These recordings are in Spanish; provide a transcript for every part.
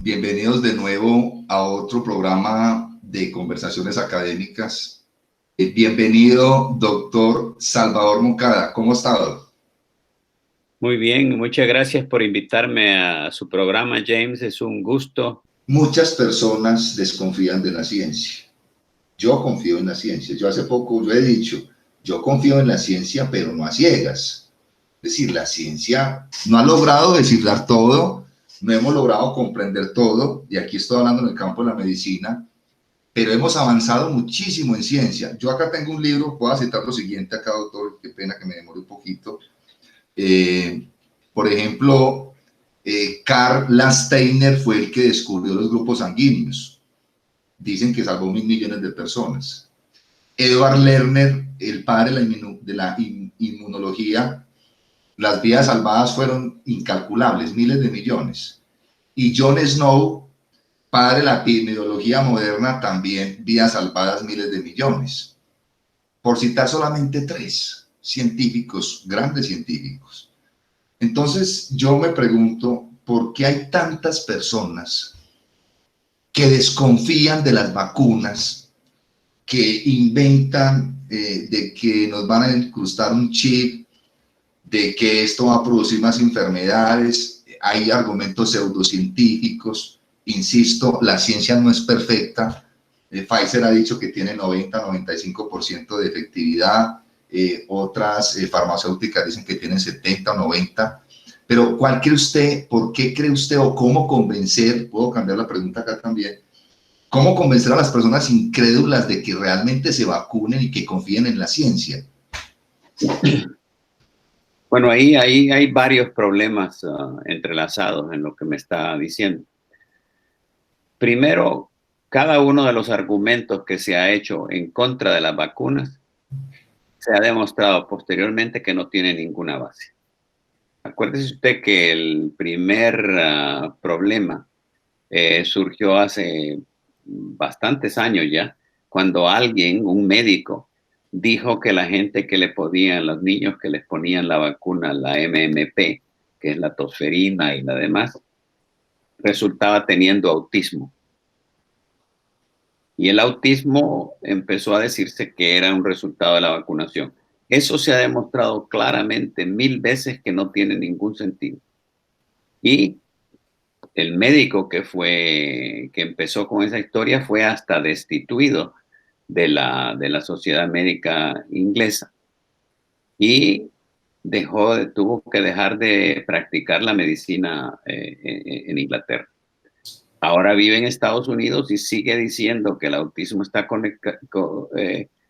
Bienvenidos de nuevo a otro programa de conversaciones académicas. Bienvenido, doctor Salvador Moncada. ¿Cómo ha estado? Muy bien, muchas gracias por invitarme a su programa, James. Es un gusto. Muchas personas desconfían de la ciencia. Yo confío en la ciencia. Yo hace poco yo he dicho, yo confío en la ciencia, pero no a ciegas. Es decir, la ciencia no ha logrado descifrar todo, no hemos logrado comprender todo, y aquí estoy hablando en el campo de la medicina, pero hemos avanzado muchísimo en ciencia. Yo acá tengo un libro, puedo citar lo siguiente acá, doctor, qué pena que me demore un poquito. Eh, por ejemplo, Karl Landsteiner fue el que descubrió los grupos sanguíneos. Dicen que salvó 1.000 millones de personas. Edward Lerner, el padre de la inmunología, las vidas salvadas fueron incalculables, miles de millones. Y John Snow, padre de la epidemiología moderna, también vidas salvadas, miles de millones. Por citar solamente tres científicos, grandes científicos. Entonces yo me pregunto, ¿por qué hay tantas personas que desconfían de las vacunas, que inventan de que nos van a incrustar un chip, de que esto va a producir más enfermedades? Hay argumentos pseudocientíficos. Insisto, la ciencia no es perfecta. Pfizer ha dicho que tiene 90-95% de efectividad. Otras farmacéuticas dicen que tienen 70 o 90. Pero ¿cuál cree usted? ¿Por qué cree usted? ¿O cómo convencer? Puedo cambiar la pregunta acá también. ¿Cómo convencer a las personas incrédulas de que realmente se vacunen y que confíen en la ciencia? Bueno, ahí hay varios problemas entrelazados en lo que me está diciendo. Primero, cada uno de los argumentos que se ha hecho en contra de las vacunas se ha demostrado posteriormente que no tiene ninguna base. Acuérdese usted que el primer problema surgió hace bastantes años ya, cuando alguien, un médico, dijo que la gente que le podían, los niños que les ponían la vacuna, la MMP, que es la tosferina y la demás, resultaba teniendo autismo. Y el autismo empezó a decirse que era un resultado de la vacunación. Eso se ha demostrado claramente 1000 veces que no tiene ningún sentido. Y el médico que empezó con esa historia fue hasta destituido de la Sociedad Médica Inglesa y tuvo que dejar de practicar la medicina en Inglaterra. Ahora vive en Estados Unidos y sigue diciendo que el autismo está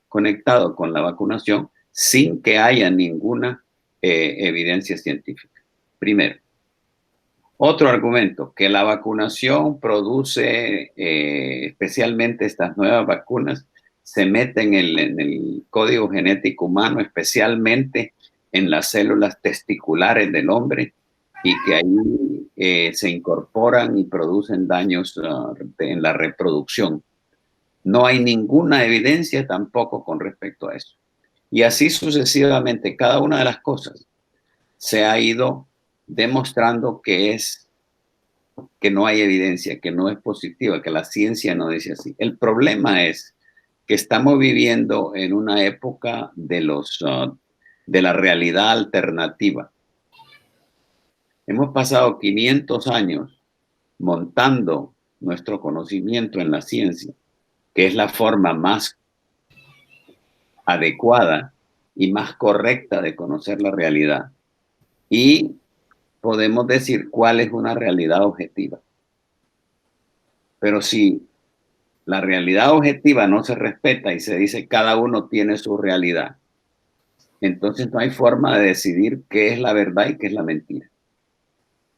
conectado con la vacunación sin que haya ninguna evidencia científica. Primero. Otro argumento, que la vacunación produce, especialmente estas nuevas vacunas, se meten en el código genético humano, especialmente en las células testiculares del hombre, y que ahí se incorporan y producen daños en la reproducción. No hay ninguna evidencia tampoco con respecto a eso. Y así sucesivamente, cada una de las cosas se ha ido demostrando que no hay evidencia, que no es positiva, que la ciencia no dice así. El problema es que estamos viviendo en una época de la realidad alternativa. Hemos pasado 500 años montando nuestro conocimiento en la ciencia, que es la forma más adecuada y más correcta de conocer la realidad. Y podemos decir cuál es una realidad objetiva. Pero si la realidad objetiva no se respeta y se dice cada uno tiene su realidad, entonces no hay forma de decidir qué es la verdad y qué es la mentira.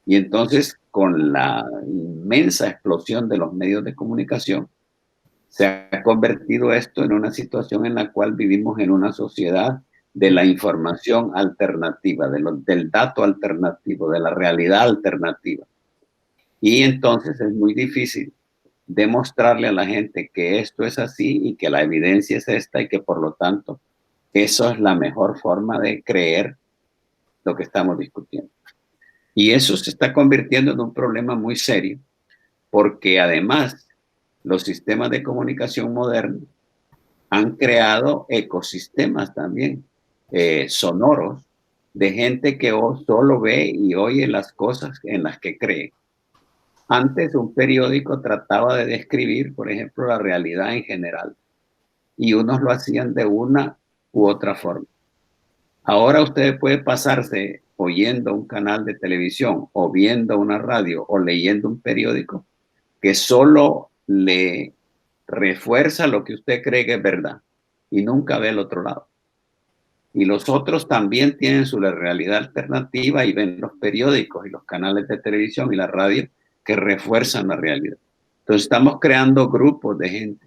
Y entonces, con la inmensa explosión de los medios de comunicación, se ha convertido esto en una situación en la cual vivimos en una sociedad de la información alternativa, del dato alternativo, de la realidad alternativa. Y entonces es muy difícil demostrarle a la gente que esto es así y que la evidencia es esta y que por lo tanto eso es la mejor forma de creer lo que estamos discutiendo. Y eso se está convirtiendo en un problema muy serio porque además los sistemas de comunicación modernos han creado ecosistemas también sonoros de gente que solo ve y oye las cosas en las que cree. Antes un periódico trataba de describir, por ejemplo, la realidad en general, y unos lo hacían de una u otra forma. Ahora usted puede pasarse oyendo un canal de televisión o viendo una radio o leyendo un periódico que solo le refuerza lo que usted cree que es verdad y nunca ve el otro lado. Y los otros también tienen su realidad alternativa y ven los periódicos y los canales de televisión y la radio que refuerzan la realidad. Entonces estamos creando grupos de gente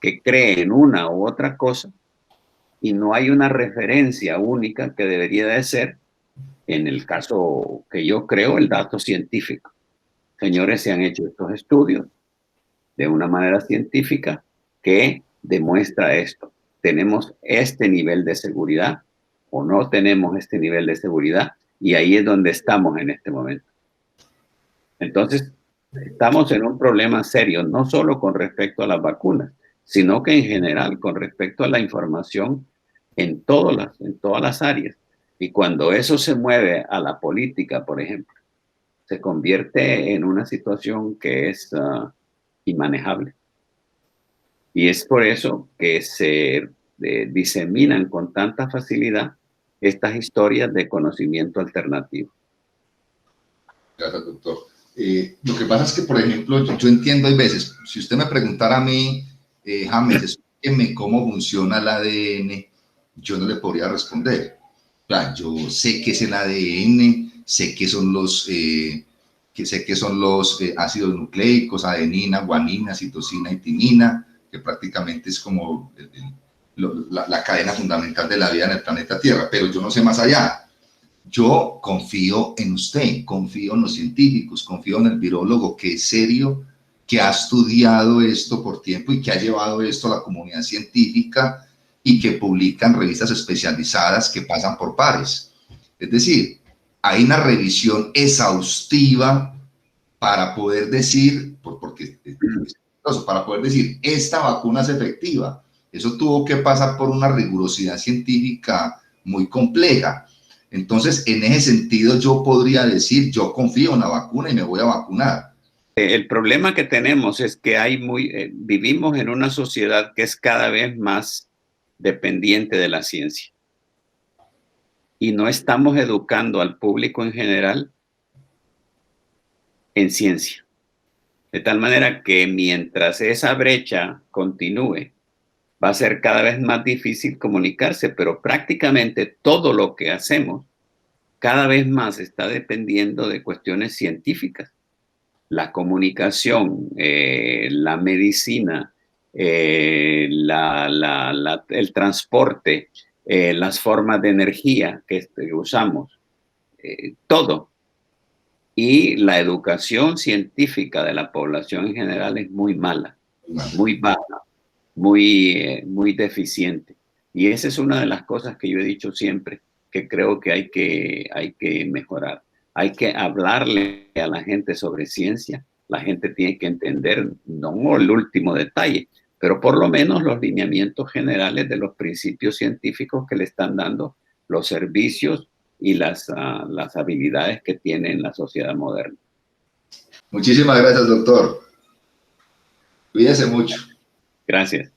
que cree en una u otra cosa y no hay una referencia única que debería de ser, en el caso que yo creo, el dato científico. Señores, se han hecho estos estudios de una manera científica que demuestra esto. Tenemos este nivel de seguridad o no tenemos este nivel de seguridad, y ahí es donde estamos en este momento. Entonces, estamos en un problema serio, no solo con respecto a las vacunas, sino que en general con respecto a la información en todas las áreas. Y cuando eso se mueve a la política, por ejemplo, se convierte en una situación que es inmanejable. Y es por eso que se diseminan con tanta facilidad estas historias de conocimiento alternativo. Gracias, doctor. Lo que pasa es que, por ejemplo, yo entiendo, hay veces, si usted me preguntara a mí, James, explíqueme cómo funciona el ADN, yo no le podría responder. O sea, yo sé qué es el ADN, sé qué son los, ácidos nucleicos, adenina, guanina, citosina y timina, que prácticamente es como la cadena fundamental de la vida en el planeta Tierra, pero yo no sé más allá. Yo confío en usted, confío en los científicos, confío en el virólogo que es serio, que ha estudiado esto por tiempo y que ha llevado esto a la comunidad científica y que publica en revistas especializadas que pasan por pares. Es decir, hay una revisión exhaustiva para poder decir, para poder decir, esta vacuna es efectiva. Eso tuvo que pasar por una rigurosidad científica muy compleja. Entonces, en ese sentido, yo podría decir, yo confío en la vacuna y me voy a vacunar. El problema que tenemos es que vivimos en una sociedad que es cada vez más dependiente de la ciencia. Y no estamos educando al público en general en ciencia. De tal manera que mientras esa brecha continúe, va a ser cada vez más difícil comunicarse, pero prácticamente todo lo que hacemos cada vez más está dependiendo de cuestiones científicas. La comunicación, la medicina, el transporte, las formas de energía que usamos, todo. Y la educación científica de la población en general es muy mala, muy baja, muy deficiente. Y esa es una de las cosas que yo he dicho siempre, que creo que hay que mejorar. Hay que hablarle a la gente sobre ciencia. La gente tiene que entender, no el último detalle, pero por lo menos los lineamientos generales de los principios científicos que le están dando los servicios y las habilidades que tiene la sociedad moderna. Muchísimas gracias, doctor. Cuídese mucho. Gracias.